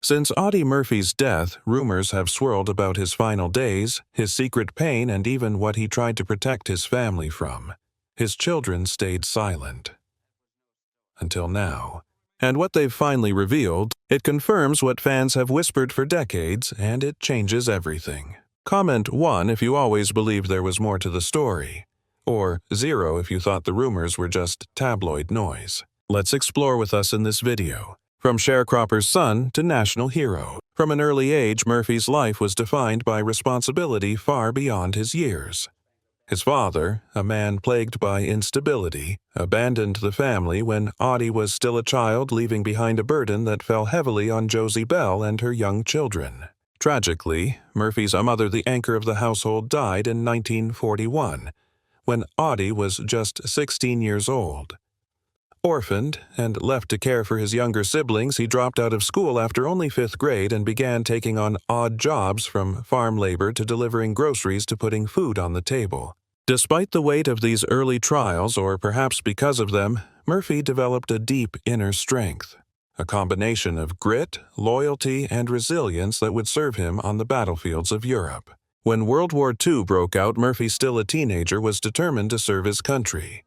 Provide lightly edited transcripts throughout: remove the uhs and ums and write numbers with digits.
Since Audie Murphy's death, rumors have swirled about his final days, his secret pain, and even what he tried to protect his family from. His children stayed silent. Until now. And what they've finally revealed, it confirms what fans have whispered for decades, and it changes everything. Comment 1 if you always believed there was more to the story, or 0 if you thought the rumors were just tabloid noise. Let's explore with us in this video. From sharecropper's son to national hero. From an early age, Murphy's life was defined by responsibility far beyond his years. His father, a man plagued by instability, abandoned the family when Audie was still a child, leaving behind a burden that fell heavily on Josie Bell and her young children. Tragically, Murphy's mother, the anchor of the household, died in 1941, when Audie was just 16 years old. Orphaned and left to care for his younger siblings, he dropped out of school after only 5th grade and began taking on odd jobs, from farm labor to delivering groceries to putting food on the table. Despite the weight of these early trials, or perhaps because of them, Murphy developed a deep inner strength, a combination of grit, loyalty, and resilience that would serve him on the battlefields of Europe. When World War II broke out, Murphy, still a teenager, was determined to serve his country.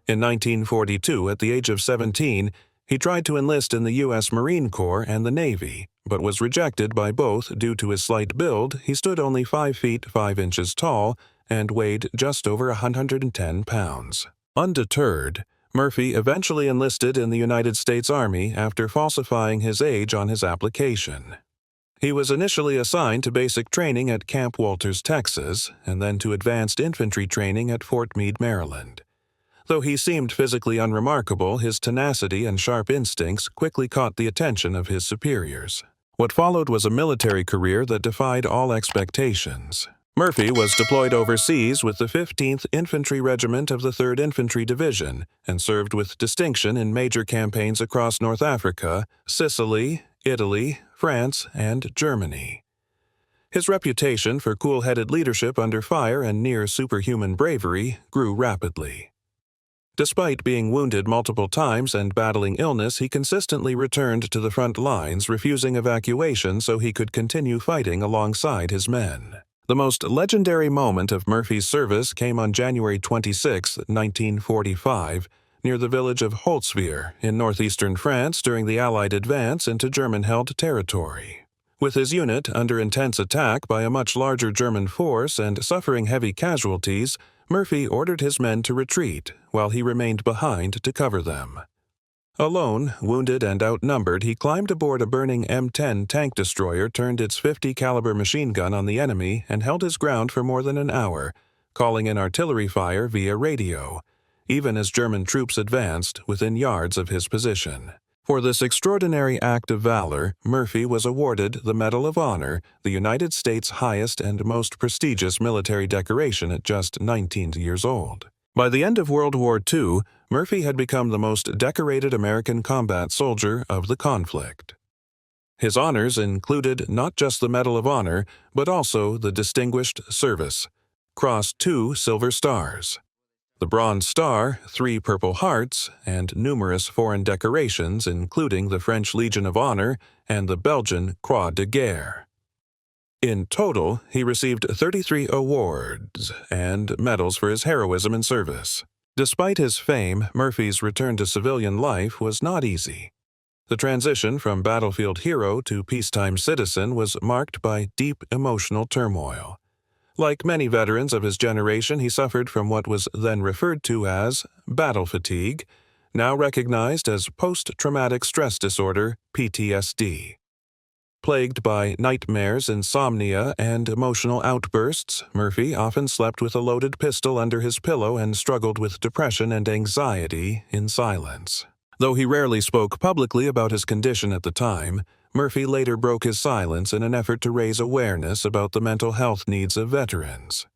In 1942, at the age of 17, he tried to enlist in the U.S. Marine Corps and the Navy, but was rejected by both due to his slight build. He stood only 5 feet 5 inches tall and weighed just over 110 pounds. Undeterred, Murphy eventually enlisted in the United States Army after falsifying his age on his application. He was initially assigned to basic training at Camp Walters, Texas, and then to advanced infantry training at Fort Meade, Maryland. Though he seemed physically unremarkable, his tenacity and sharp instincts quickly caught the attention of his superiors. What followed was a military career that defied all expectations. Murphy was deployed overseas with the 15th Infantry Regiment of the 3rd Infantry Division and served with distinction in major campaigns across North Africa, Sicily, Italy, France, and Germany. His reputation for cool-headed leadership under fire and near-superhuman bravery grew rapidly. Despite being wounded multiple times and battling illness, he consistently returned to the front lines, refusing evacuation so he could continue fighting alongside his men. The most legendary moment of Murphy's service came on January 26, 1945, near the village of Holtzwihr in northeastern France during the Allied advance into German-held territory. With his unit under intense attack by a much larger German force and suffering heavy casualties, Murphy ordered his men to retreat, while he remained behind to cover them. Alone, wounded and outnumbered, he climbed aboard a burning M10 tank destroyer, turned its .50 caliber machine gun on the enemy, and held his ground for more than an hour, calling in artillery fire via radio, even as German troops advanced within yards of his position. For this extraordinary act of valor, Murphy was awarded the Medal of Honor, the United States' highest and most prestigious military decoration, at just 19 years old. By the end of World War II, Murphy had become the most decorated American combat soldier of the conflict. His honors included not just the Medal of Honor, but also the Distinguished Service, crossed 2 Silver Stars, the Bronze Star, 3 Purple Hearts, and numerous foreign decorations, including the French Legion of Honor and the Belgian Croix de Guerre. In total, he received 33 awards and medals for his heroism and service. Despite his fame, Murphy's return to civilian life was not easy. The transition from battlefield hero to peacetime citizen was marked by deep emotional turmoil. Like many veterans of his generation, he suffered from what was then referred to as battle fatigue, now recognized as post-traumatic stress disorder, PTSD. Plagued by nightmares, insomnia, and emotional outbursts, Murphy often slept with a loaded pistol under his pillow and struggled with depression and anxiety in silence. Though he rarely spoke publicly about his condition at the time, Murphy later broke his silence in an effort to raise awareness about the mental health needs of veterans.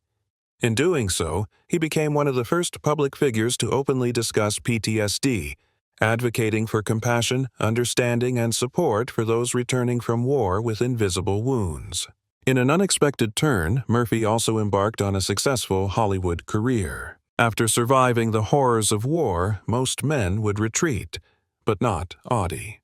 In doing so, he became one of the first public figures to openly discuss PTSD, advocating for compassion, understanding, and support for those returning from war with invisible wounds. In an unexpected turn, Murphy also embarked on a successful Hollywood career. After surviving the horrors of war, most men would retreat, but not Audie.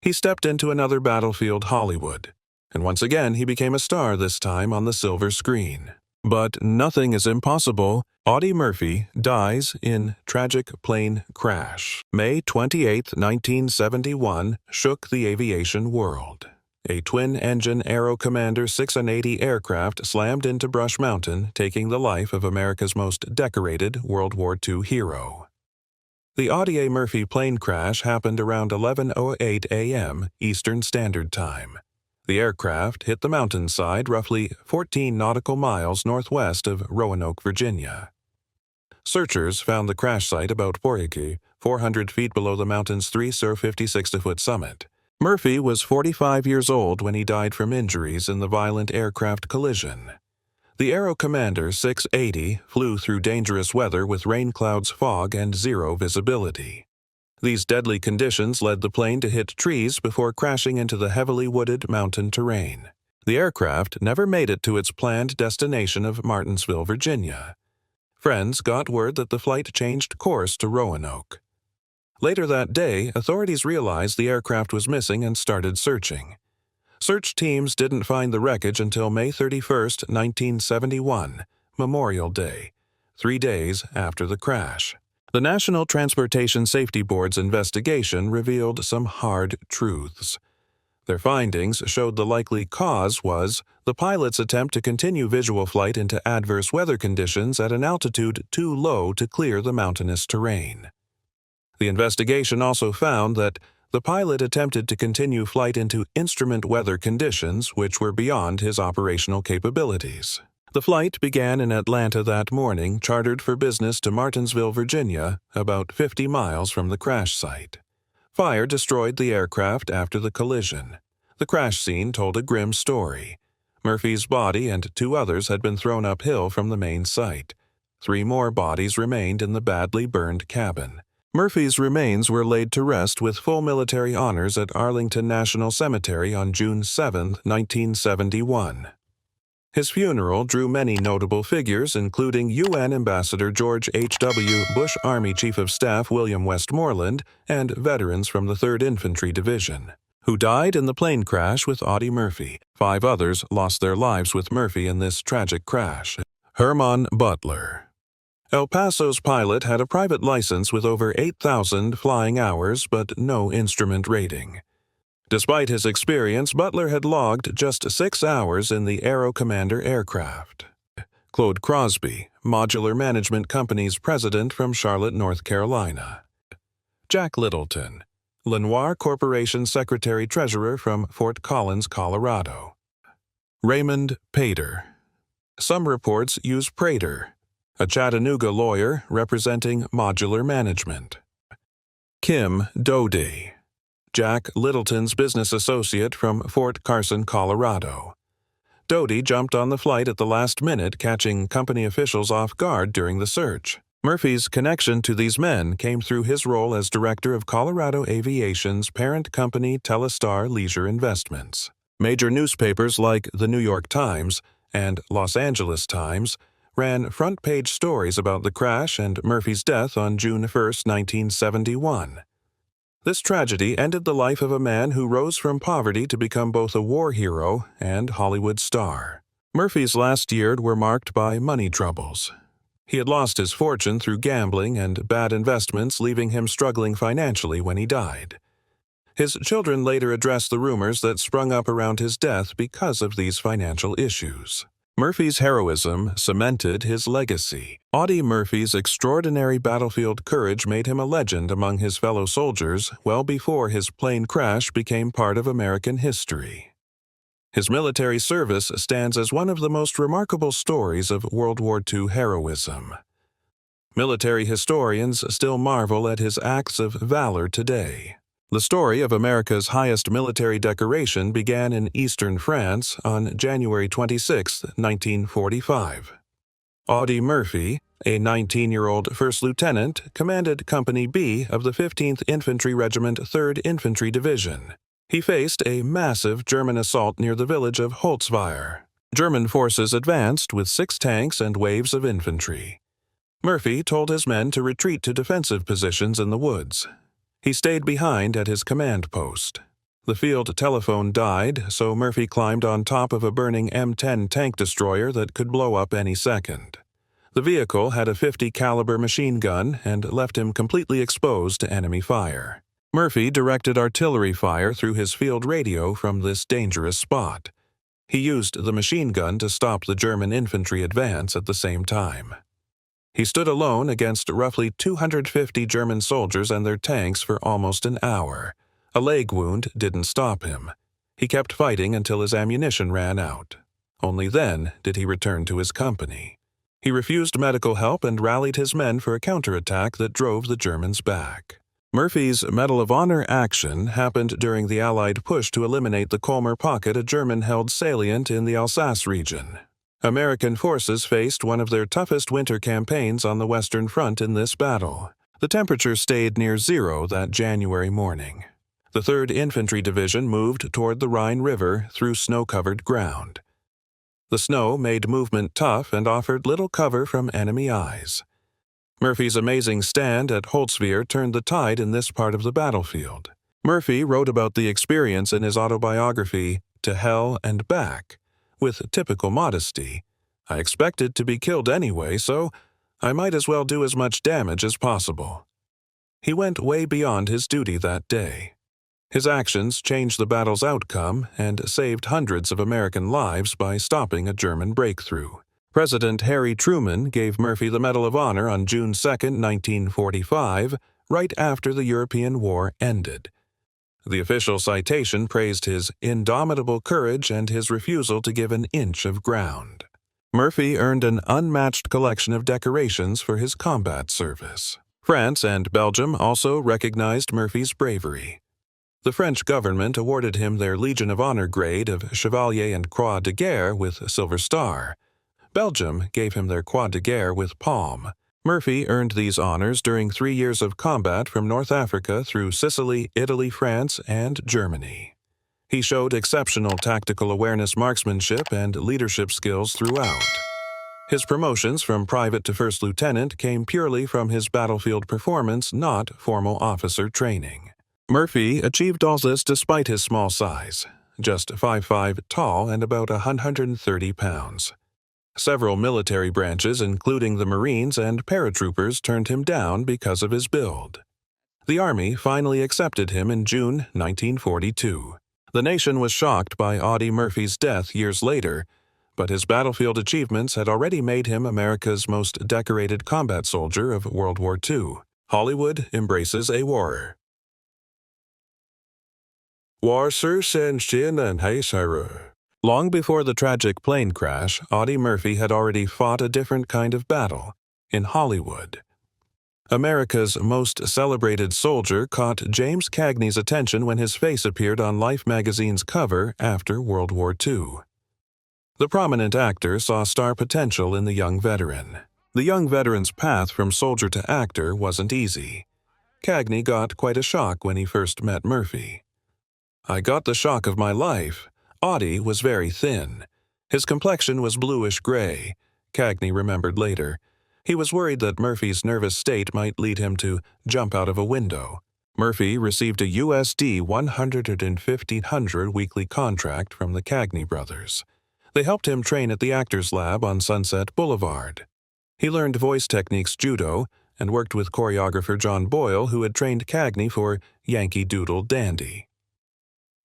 He stepped into another battlefield, Hollywood, and once again he became a star, this time on the silver screen. But nothing is impossible. Audie Murphy dies in tragic plane crash. May 28, 1971 shook the aviation world. A twin-engine Aero Commander 680 aircraft slammed into Brush Mountain, taking the life of America's most decorated World War II hero. The Audie Murphy plane crash happened around 11:08 a.m. Eastern Standard Time. The aircraft hit the mountainside roughly 14 nautical miles northwest of Roanoke, Virginia. Searchers found the crash site about 400 feet below the mountain's 356-foot summit. Murphy was 45 years old when he died from injuries in the violent aircraft collision. The Aero Commander 680 flew through dangerous weather with rain clouds, fog, and zero visibility. These deadly conditions led the plane to hit trees before crashing into the heavily wooded mountain terrain. The aircraft never made it to its planned destination of Martinsville, Virginia. Friends got word that the flight changed course to Roanoke. Later that day, authorities realized the aircraft was missing and started searching. Search teams didn't find the wreckage until May 31, 1971, Memorial Day, 3 days after the crash. The National Transportation Safety Board's investigation revealed some hard truths. Their findings showed the likely cause was the pilot's attempt to continue visual flight into adverse weather conditions at an altitude too low to clear the mountainous terrain. The investigation also found that the pilot attempted to continue flight into instrument weather conditions which were beyond his operational capabilities. The flight began in Atlanta that morning, chartered for business to Martinsville, Virginia, about 50 miles from the crash site. Fire destroyed the aircraft after the collision. The crash scene told a grim story. Murphy's body and 2 others had been thrown uphill from the main site. 3 more bodies remained in the badly burned cabin. Murphy's remains were laid to rest with full military honors at Arlington National Cemetery on June 7, 1971. His funeral drew many notable figures, including UN Ambassador George H.W. Bush, Army Chief of Staff William Westmoreland, and veterans from the 3rd Infantry Division, who died in the plane crash with Audie Murphy. 5 others lost their lives with Murphy in this tragic crash. Herman Butler. El Paso's pilot had a private license with over 8,000 flying hours but no instrument rating. Despite his experience, Butler had logged just 6 hours in the Aero Commander aircraft. Claude Crosby, Modular Management Company's president from Charlotte, North Carolina. Jack Littleton, Lenoir Corporation Secretary-Treasurer from Fort Collins, Colorado. Raymond Pater. Some reports use Prater, a Chattanooga lawyer representing Modular Management. Kim Doty, Jack Littleton's business associate from Fort Carson, Colorado. Doty jumped on the flight at the last minute, catching company officials off guard during the search. Murphy's connection to these men came through his role as director of Colorado Aviation's parent company Telestar Leisure Investments. Major newspapers like the New York Times and Los Angeles Times ran front-page stories about the crash and Murphy's death on June 1, 1971. This tragedy ended the life of a man who rose from poverty to become both a war hero and Hollywood star. Murphy's last years were marked by money troubles. He had lost his fortune through gambling and bad investments, leaving him struggling financially when he died. His children later addressed the rumors that sprung up around his death because of these financial issues. Murphy's heroism cemented his legacy. Audie Murphy's extraordinary battlefield courage made him a legend among his fellow soldiers well before his plane crash became part of American history. His military service stands as one of the most remarkable stories of World War II heroism. Military historians still marvel at his acts of valor today. The story of America's highest military decoration began in eastern France on January 26, 1945. Audie Murphy, a 19-year-old first lieutenant, commanded Company B of the 15th Infantry Regiment, 3rd Infantry Division. He faced a massive German assault near the village of Holzweier. German forces advanced with 6 tanks and waves of infantry. Murphy told his men to retreat to defensive positions in the woods. He stayed behind at his command post. The field telephone died, so Murphy climbed on top of a burning M10 tank destroyer that could blow up any second. The vehicle had a .50 caliber machine gun and left him completely exposed to enemy fire. Murphy directed artillery fire through his field radio from this dangerous spot. He used the machine gun to stop the German infantry advance at the same time. He stood alone against roughly 250 German soldiers and their tanks for almost an hour. A leg wound didn't stop him. He kept fighting until his ammunition ran out. Only then did he return to his company. He refused medical help and rallied his men for a counterattack that drove the Germans back. Murphy's Medal of Honor action happened during the Allied push to eliminate the Colmar Pocket, a German-held salient in the Alsace region. American forces faced one of their toughest winter campaigns on the Western Front in this battle. The temperature stayed near zero that January morning. The 3rd Infantry Division moved toward the Rhine River through snow-covered ground. The snow made movement tough and offered little cover from enemy eyes. Murphy's amazing stand at Holtzwihr turned the tide in this part of the battlefield. Murphy wrote about the experience in his autobiography, To Hell and Back, with typical modesty. I expected to be killed anyway, so I might as well do as much damage as possible. He went way beyond his duty that day. His actions changed the battle's outcome and saved hundreds of American lives by stopping a German breakthrough. President Harry Truman gave Murphy the Medal of Honor on June 2, 1945, right after the European War ended. The official citation praised his indomitable courage and his refusal to give an inch of ground. Murphy earned an unmatched collection of decorations for his combat service. France and Belgium also recognized Murphy's bravery. The French government awarded him their Legion of Honor grade of Chevalier and Croix de Guerre with Silver Star. Belgium gave him their Croix de Guerre with Palm. Murphy earned these honors during 3 years of combat from North Africa through Sicily, Italy, France, and Germany. He showed exceptional tactical awareness, marksmanship, and leadership skills throughout. His promotions from private to first lieutenant came purely from his battlefield performance, not formal officer training. Murphy achieved all this despite his small size, just 5'5" tall and about 130 pounds. Several military branches, including the Marines and paratroopers, turned him down because of his build. The Army finally accepted him in June 1942. The nation was shocked by Audie Murphy's death years later, but his battlefield achievements had already made him America's most decorated combat soldier of World War II. Hollywood embraces a war. Long before the tragic plane crash, Audie Murphy had already fought a different kind of battle, in Hollywood. America's most celebrated soldier caught James Cagney's attention when his face appeared on Life magazine's cover after World War II. The prominent actor saw star potential in the young veteran. The young veteran's path from soldier to actor wasn't easy. Cagney got quite a shock when he first met Murphy. "I got the shock of my life. Audie was very thin. His complexion was bluish-gray," Cagney remembered later. He was worried that Murphy's nervous state might lead him to jump out of a window. Murphy received a USD $150 weekly contract from the Cagney brothers. They helped him train at the Actors Lab on Sunset Boulevard. He learned voice techniques judo and worked with choreographer John Boyle, who had trained Cagney for Yankee Doodle Dandy.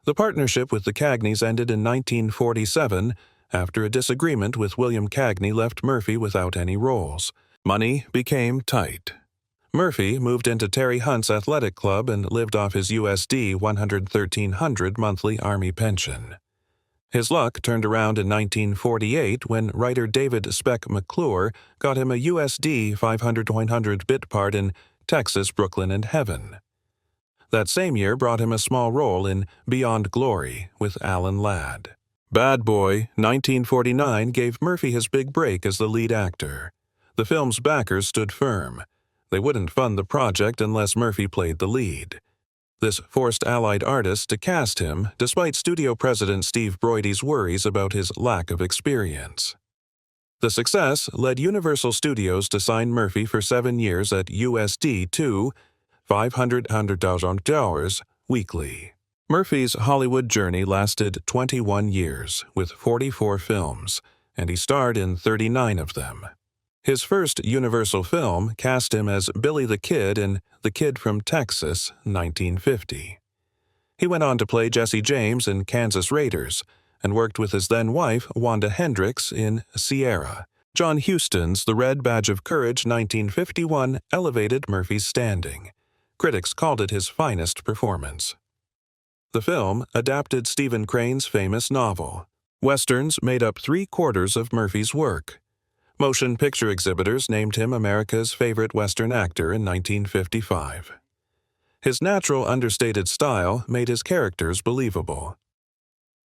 The partnership with the Cagneys ended in 1947 after a disagreement with William Cagney left Murphy without any roles. Money became tight. Murphy moved into Terry Hunt's athletic club and lived off his USD $113 monthly Army pension. His luck turned around in 1948 when writer David Speck McClure got him a USD $500 bit part in Texas, Brooklyn, and Heaven. That same year brought him a small role in Beyond Glory with Alan Ladd. Bad Boy, 1949, gave Murphy his big break as the lead actor. The film's backers stood firm. They wouldn't fund the project unless Murphy played the lead. This forced Allied artists to cast him, despite studio president Steve Broidy's worries about his lack of experience. The success led Universal Studios to sign Murphy for 7 years at USD $500,000 weekly. Murphy's Hollywood journey lasted 21 years, with 44 films, and he starred in 39 of them. His first Universal film cast him as Billy the Kid in The Kid from Texas, 1950. He went on to play Jesse James in Kansas Raiders, and worked with his then-wife Wanda Hendricks in Sierra. John Huston's The Red Badge of Courage, 1951, elevated Murphy's standing. Critics called it his finest performance. The film adapted Stephen Crane's famous novel. Westerns made up 3/4 of Murphy's work. Motion picture exhibitors named him America's favorite Western actor in 1955. His natural, understated style made his characters believable.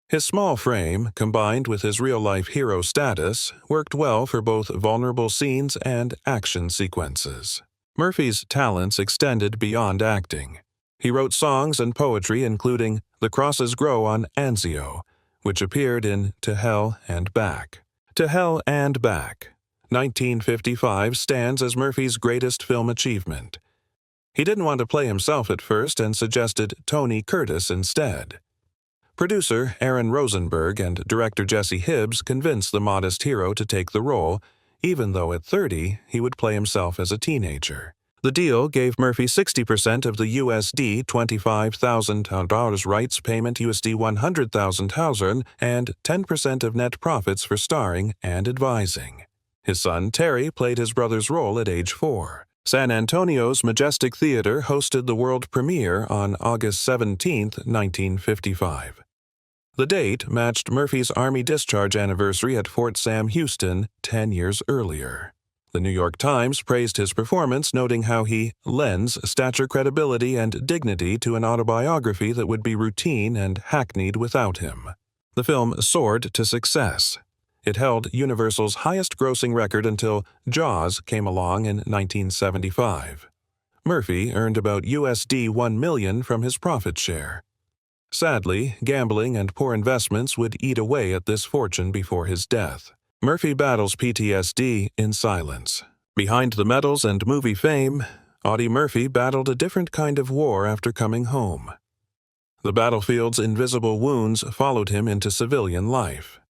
His small frame, combined with his real-life hero status, worked well for both vulnerable scenes and action sequences. Murphy's talents extended beyond acting. He wrote songs and poetry including The Crosses Grow on Anzio, which appeared in To Hell and Back. To Hell and Back, 1955, stands as Murphy's greatest film achievement. He didn't want to play himself at first and suggested Tony Curtis instead. Producer Aaron Rosenberg and director Jesse Hibbs convinced the modest hero to take the role, even though at 30 he would play himself as a teenager. The deal gave Murphy 60% of the USD $25,000 rights payment, USD $100,000, and 10% of net profits for starring and advising. His son Terry played his brother's role at age 4. San Antonio's Majestic Theater hosted the world premiere on August 17, 1955. The date matched Murphy's Army discharge anniversary at Fort Sam Houston 10 years earlier. The New York Times praised his performance, noting how he lends stature, credibility, and dignity to an autobiography that would be routine and hackneyed without him. The film soared to success. It held Universal's highest-grossing record until Jaws came along in 1975. Murphy earned about USD $1 million from his profit share. Sadly, gambling and poor investments would eat away at this fortune before his death. Murphy battles PTSD in silence. Behind the medals and movie fame, Audie Murphy battled a different kind of war after coming home. The battlefield's invisible wounds followed him into civilian life.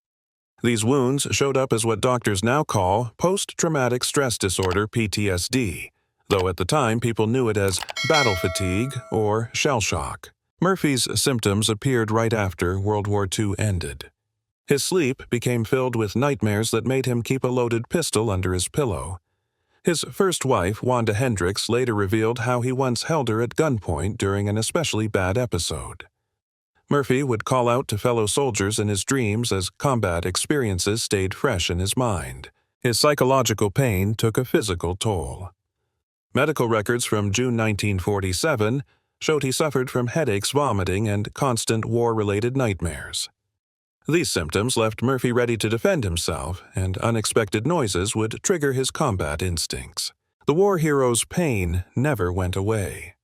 These wounds showed up as what doctors now call post-traumatic stress disorder, PTSD, though at the time people knew it as battle fatigue or shell shock. Murphy's symptoms appeared right after World War II ended. His sleep became filled with nightmares that made him keep a loaded pistol under his pillow. His first wife, Wanda Hendricks, later revealed how he once held her at gunpoint during an especially bad episode. Murphy would call out to fellow soldiers in his dreams as combat experiences stayed fresh in his mind. His psychological pain took a physical toll. Medical records from June 1947 showed he suffered from headaches, vomiting, and constant war-related nightmares. These symptoms left Murphy ready to defend himself, and unexpected noises would trigger his combat instincts. The war hero's pain never went away.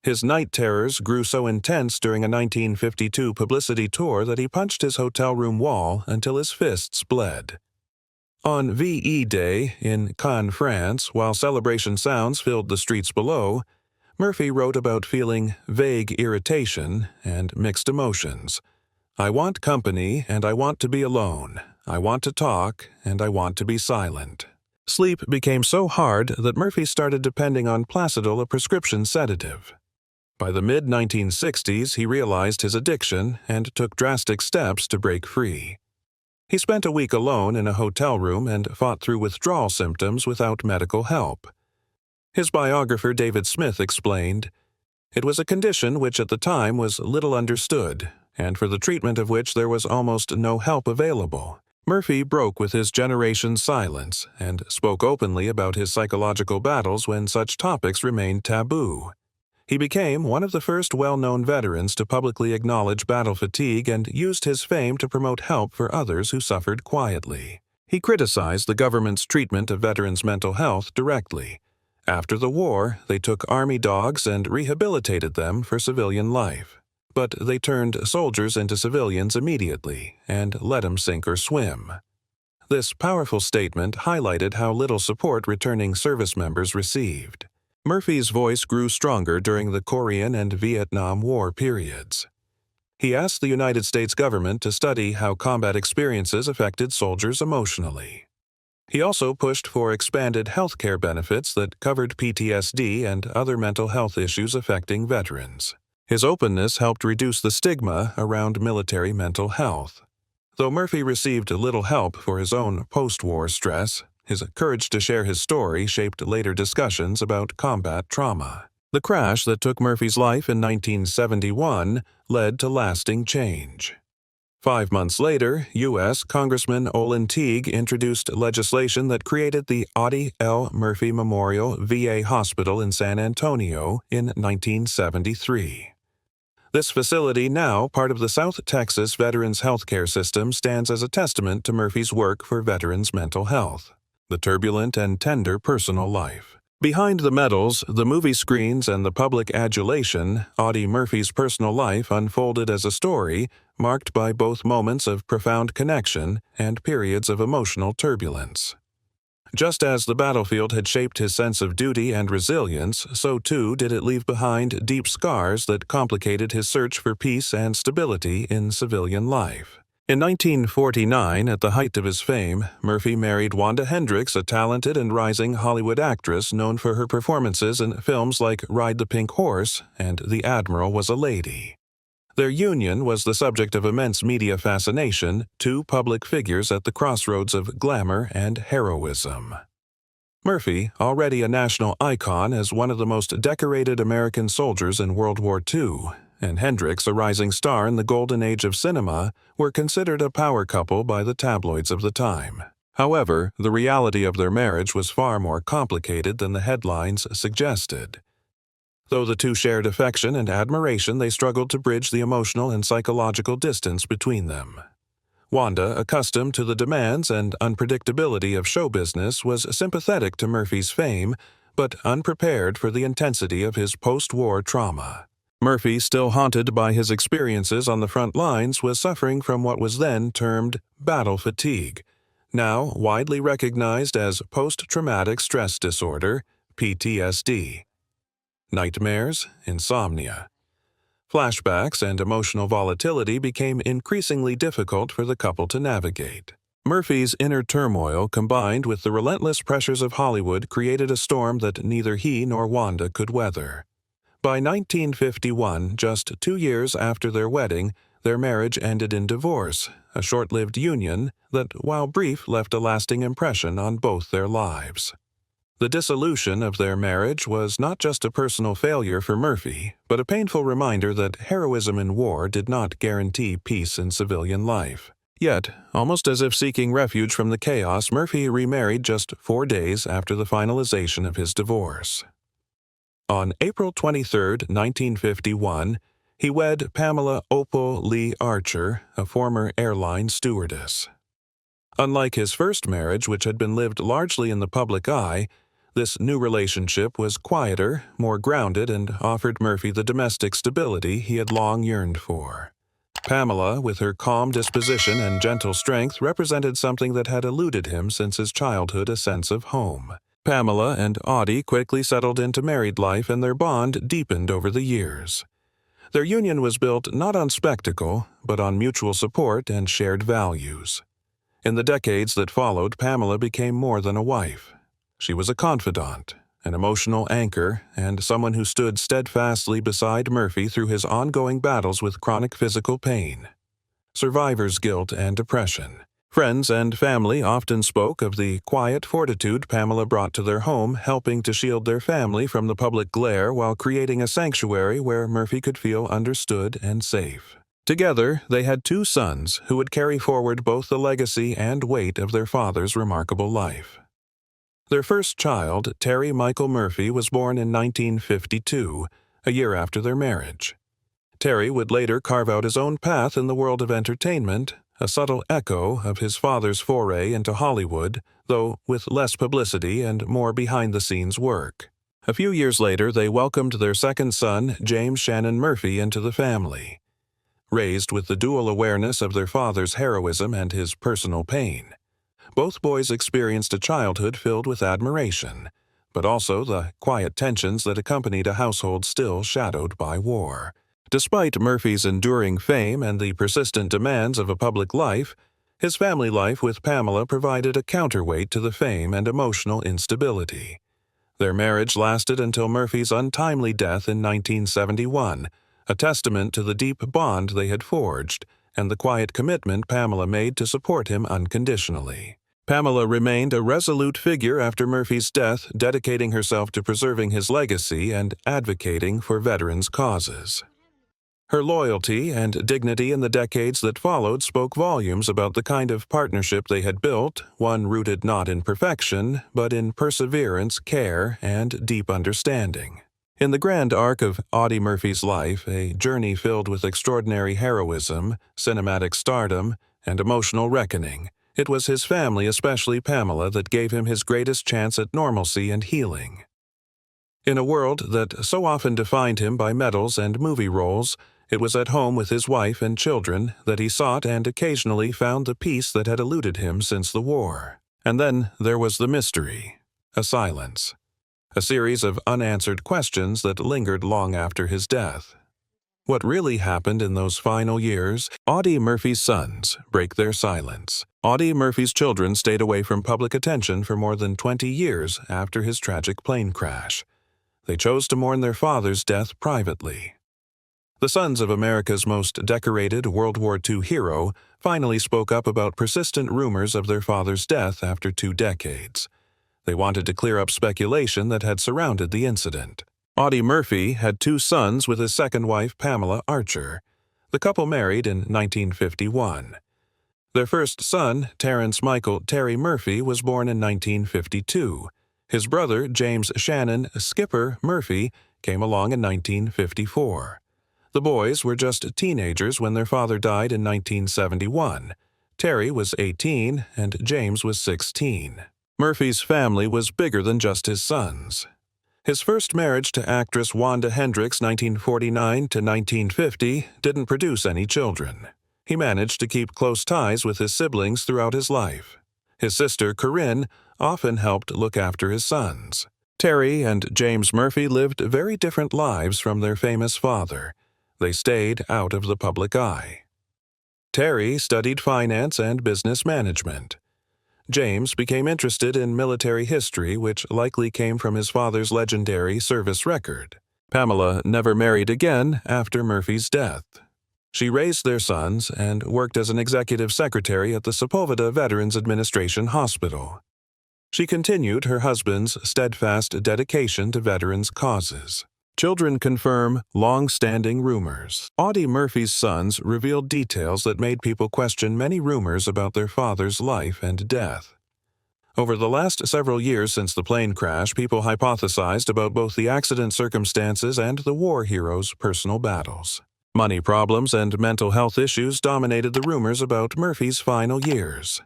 His night terrors grew so intense during a 1952 publicity tour that he punched his hotel room wall until his fists bled. On VE Day in Cannes, France, while celebration sounds filled the streets below, Murphy wrote about feeling vague irritation and mixed emotions. I want company, and I want to be alone. I want to talk, and I want to be silent. Sleep became so hard that Murphy started depending on Placidil, a prescription sedative. By the mid-1960s, he realized his addiction and took drastic steps to break free. He spent a week alone in a hotel room and fought through withdrawal symptoms without medical help. His biographer David Smith explained, "It was a condition which at the time was little understood, and for the treatment of which there was almost no help available." Murphy broke with his generation's silence and spoke openly about his psychological battles when such topics remained taboo. He became one of the first well-known veterans to publicly acknowledge battle fatigue and used his fame to promote help for others who suffered quietly. He criticized the government's treatment of veterans' mental health directly. After the war, they took Army dogs and rehabilitated them for civilian life. But they turned soldiers into civilians immediately and let them sink or swim. This powerful statement highlighted how little support returning service members received. Murphy's voice grew stronger during the Korean and Vietnam War periods. He asked the United States government to study how combat experiences affected soldiers emotionally. He also pushed for expanded health care benefits that covered PTSD and other mental health issues affecting veterans. His openness helped reduce the stigma around military mental health. Though Murphy received little help for his own post-war stress, his courage to share his story shaped later discussions about combat trauma. The crash that took Murphy's life in 1971 led to lasting change. 5 months later, U.S. Congressman Olin Teague introduced legislation that created the Audie L. Murphy Memorial VA Hospital in San Antonio in 1973. This facility, now part of the South Texas Veterans Healthcare System, stands as a testament to Murphy's work for veterans' mental health, the turbulent and tender personal life. Behind the medals, the movie screens, and the public adulation, Audie Murphy's personal life unfolded as a story marked by both moments of profound connection and periods of emotional turbulence. Just as the battlefield had shaped his sense of duty and resilience, so too did it leave behind deep scars that complicated his search for peace and stability in civilian life. In 1949, at the height of his fame, Murphy married Wanda Hendricks, a talented and rising Hollywood actress known for her performances in films like Ride the Pink Horse and The Admiral Was a Lady. Their union was the subject of immense media fascination, two public figures at the crossroads of glamour and heroism. Murphy, already a national icon as one of the most decorated American soldiers in World War II, and Hendricks, a rising star in the golden age of cinema, were considered a power couple by the tabloids of the time. However, the reality of their marriage was far more complicated than the headlines suggested. Though the two shared affection and admiration, they struggled to bridge the emotional and psychological distance between them. Wanda, accustomed to the demands and unpredictability of show business, was sympathetic to Murphy's fame, but unprepared for the intensity of his post-war trauma. Murphy, still haunted by his experiences on the front lines, was suffering from what was then termed battle fatigue, now widely recognized as post-traumatic stress disorder, PTSD. Nightmares, insomnia, flashbacks, and emotional volatility became increasingly difficult for the couple to navigate. Murphy's inner turmoil, combined with the relentless pressures of Hollywood, created a storm that neither he nor Wanda could weather. By 1951, just 2 years after their wedding, their marriage ended in divorce, a short-lived union that, while brief, left a lasting impression on both their lives. The dissolution of their marriage was not just a personal failure for Murphy, but a painful reminder that heroism in war did not guarantee peace in civilian life. Yet, almost as if seeking refuge from the chaos, Murphy remarried just 4 days after the finalization of his divorce. On April 23, 1951, he wed Pamela Opal Lee Archer, a former airline stewardess. Unlike his first marriage, which had been lived largely in the public eye, this new relationship was quieter, more grounded, and offered Murphy the domestic stability he had long yearned for. Pamela, with her calm disposition and gentle strength, represented something that had eluded him since his childhood, a sense of home. Pamela and Audie quickly settled into married life, and their bond deepened over the years. Their union was built not on spectacle, but on mutual support and shared values. In the decades that followed, Pamela became more than a wife. She was a confidant, an emotional anchor, and someone who stood steadfastly beside Murphy through his ongoing battles with chronic physical pain, survivor's guilt, and depression. Friends and family often spoke of the quiet fortitude Pamela brought to their home, helping to shield their family from the public glare while creating a sanctuary where Murphy could feel understood and safe. Together, they had 2 sons who would carry forward both the legacy and weight of their father's remarkable life. Their first child, Terry Michael Murphy, was born in 1952, a year after their marriage. Terry would later carve out his own path in the world of entertainment, a subtle echo of his father's foray into Hollywood, though with less publicity and more behind-the-scenes work. A few years later, they welcomed their second son, James Shannon Murphy, into the family. Raised with the dual awareness of their father's heroism and his personal pain, both boys experienced a childhood filled with admiration, but also the quiet tensions that accompanied a household still shadowed by war. Despite Murphy's enduring fame and the persistent demands of a public life, his family life with Pamela provided a counterweight to the fame and emotional instability. Their marriage lasted until Murphy's untimely death in 1971, a testament to the deep bond they had forged and the quiet commitment Pamela made to support him unconditionally. Pamela remained a resolute figure after Murphy's death, dedicating herself to preserving his legacy and advocating for veterans' causes. Her loyalty and dignity in the decades that followed spoke volumes about the kind of partnership they had built, one rooted not in perfection, but in perseverance, care, and deep understanding. In the grand arc of Audie Murphy's life, a journey filled with extraordinary heroism, cinematic stardom, and emotional reckoning, it was his family, especially Pamela, that gave him his greatest chance at normalcy and healing. In a world that so often defined him by medals and movie roles, it was at home with his wife and children that he sought and occasionally found the peace that had eluded him since the war. And then there was the mystery, a silence, a series of unanswered questions that lingered long after his death. What really happened in those final years? Audie Murphy's sons break their silence. Audie Murphy's children stayed away from public attention for more than 20 years after his tragic plane crash. They chose to mourn their father's death privately. The sons of America's most decorated World War II hero finally spoke up about persistent rumors of their father's death after 2 decades. They wanted to clear up speculation that had surrounded the incident. Audie Murphy had 2 sons with his second wife, Pamela Archer. The couple married in 1951. Their first son, Terrence Michael Terry Murphy, was born in 1952. His brother, James Shannon Skipper Murphy, came along in 1954. The boys were just teenagers when their father died in 1971. Terry was 18 and James was 16. Murphy's family was bigger than just his sons. His first marriage to actress Wanda Hendricks, 1949 to 1950, didn't produce any children. He managed to keep close ties with his siblings throughout his life. His sister, Corinne, often helped look after his sons. Terry and James Murphy lived very different lives from their famous father. They stayed out of the public eye. Terry studied finance and business management. James became interested in military history, which likely came from his father's legendary service record. Pamela never married again after Murphy's death. She raised their sons and worked as an executive secretary at the Sepulveda Veterans Administration Hospital. She continued her husband's steadfast dedication to veterans' causes. Children confirm long-standing rumors. Audie Murphy's sons revealed details that made people question many rumors about their father's life and death. Over the last several years since the plane crash, people hypothesized about both the accident circumstances and the war hero's personal battles. Money problems and mental health issues dominated the rumors about Murphy's final years.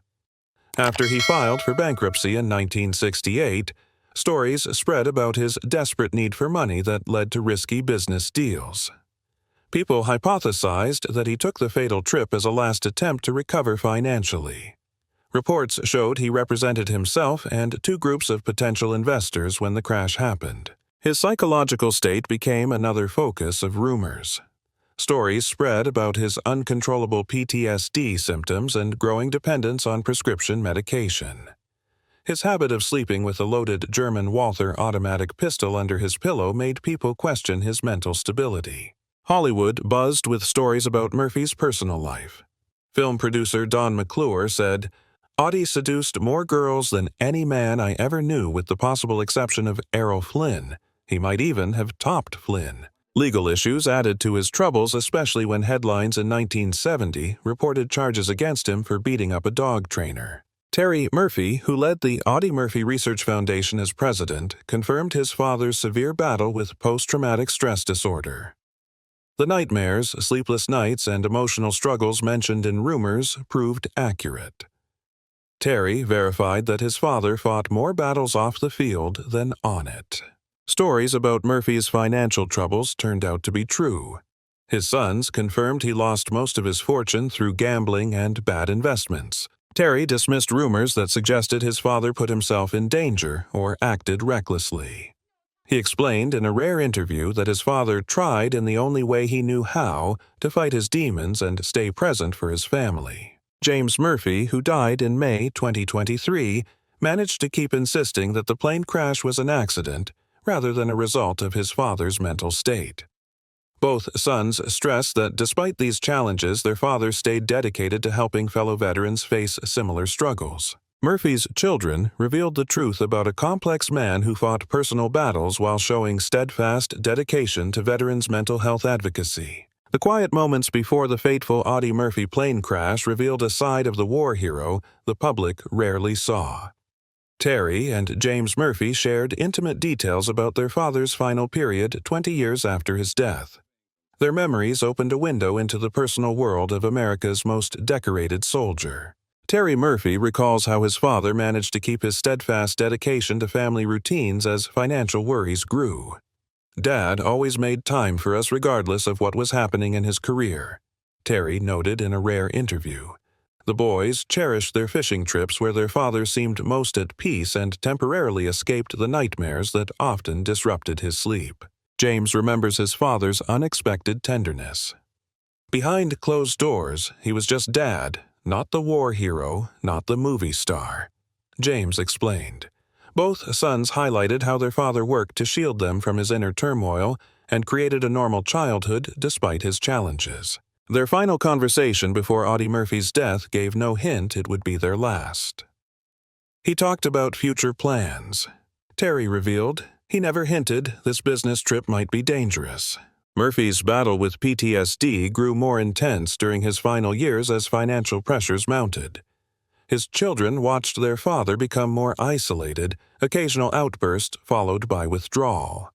After he filed for bankruptcy in 1968, stories spread about his desperate need for money that led to risky business deals. People hypothesized that he took the fatal trip as a last attempt to recover financially. Reports showed he represented himself and 2 groups of potential investors when the crash happened. His psychological state became another focus of rumors. Stories spread about his uncontrollable PTSD symptoms and growing dependence on prescription medication. His habit of sleeping with a loaded German Walther automatic pistol under his pillow made people question his mental stability. Hollywood buzzed with stories about Murphy's personal life. Film producer Don McClure said, "Audie seduced more girls than any man I ever knew with the possible exception of Errol Flynn. He might even have topped Flynn." Legal issues added to his troubles, especially when headlines in 1970 reported charges against him for beating up a dog trainer. Terry Murphy, who led the Audie Murphy Research Foundation as president, confirmed his father's severe battle with post-traumatic stress disorder. The nightmares, sleepless nights, and emotional struggles mentioned in rumors proved accurate. Terry verified that his father fought more battles off the field than on it. Stories about Murphy's financial troubles turned out to be true. His sons confirmed he lost most of his fortune through gambling and bad investments. Terry dismissed rumors that suggested his father put himself in danger or acted recklessly. He explained in a rare interview that his father tried in the only way he knew how to fight his demons and stay present for his family. James Murphy, who died in May 2023, managed to keep insisting that the plane crash was an accident rather than a result of his father's mental state. Both sons stressed that despite these challenges, their father stayed dedicated to helping fellow veterans face similar struggles. Murphy's children revealed the truth about a complex man who fought personal battles while showing steadfast dedication to veterans' mental health advocacy. The quiet moments before the fateful Audie Murphy plane crash revealed a side of the war hero the public rarely saw. Terry and James Murphy shared intimate details about their father's final period 20 years after his death. Their memories opened a window into the personal world of America's most decorated soldier. Terry Murphy recalls how his father managed to keep his steadfast dedication to family routines as financial worries grew. "Dad always made time for us regardless of what was happening in his career," Terry noted in a rare interview. The boys cherished their fishing trips where their father seemed most at peace and temporarily escaped the nightmares that often disrupted his sleep. James remembers his father's unexpected tenderness. "Behind closed doors, he was just Dad, not the war hero, not the movie star," James explained. Both sons highlighted how their father worked to shield them from his inner turmoil and created a normal childhood despite his challenges. Their final conversation before Audie Murphy's death gave no hint it would be their last. He talked about future plans. Terry revealed he never hinted this business trip might be dangerous. Murphy's battle with PTSD grew more intense during his final years as financial pressures mounted. His children watched their father become more isolated, occasional outbursts followed by withdrawal.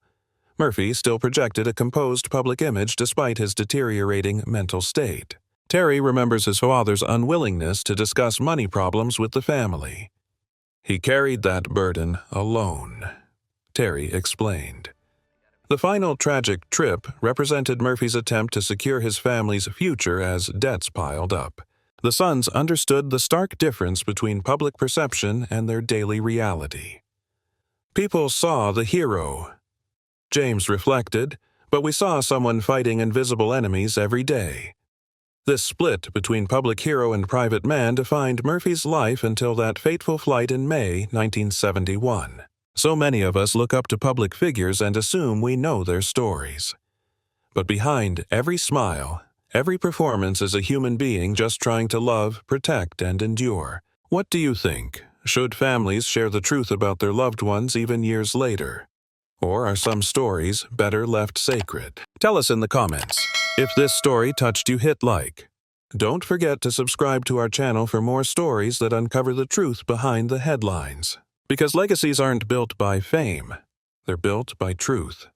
Murphy still projected a composed public image despite his deteriorating mental state. Terry remembers his father's unwillingness to discuss money problems with the family. "He carried that burden alone," Terry explained. The final tragic trip represented Murphy's attempt to secure his family's future as debts piled up. The sons understood the stark difference between public perception and their daily reality. "People saw the hero," James reflected, "but we saw someone fighting invisible enemies every day." This split between public hero and private man defined Murphy's life until that fateful flight in May 1971. So many of us look up to public figures and assume we know their stories. But behind every smile, every performance is a human being just trying to love, protect, and endure. What do you think? Should families share the truth about their loved ones even years later? Or are some stories better left sacred? Tell us in the comments. If this story touched you, hit like. Don't forget to subscribe to our channel for more stories that uncover the truth behind the headlines. Because legacies aren't built by fame, they're built by truth.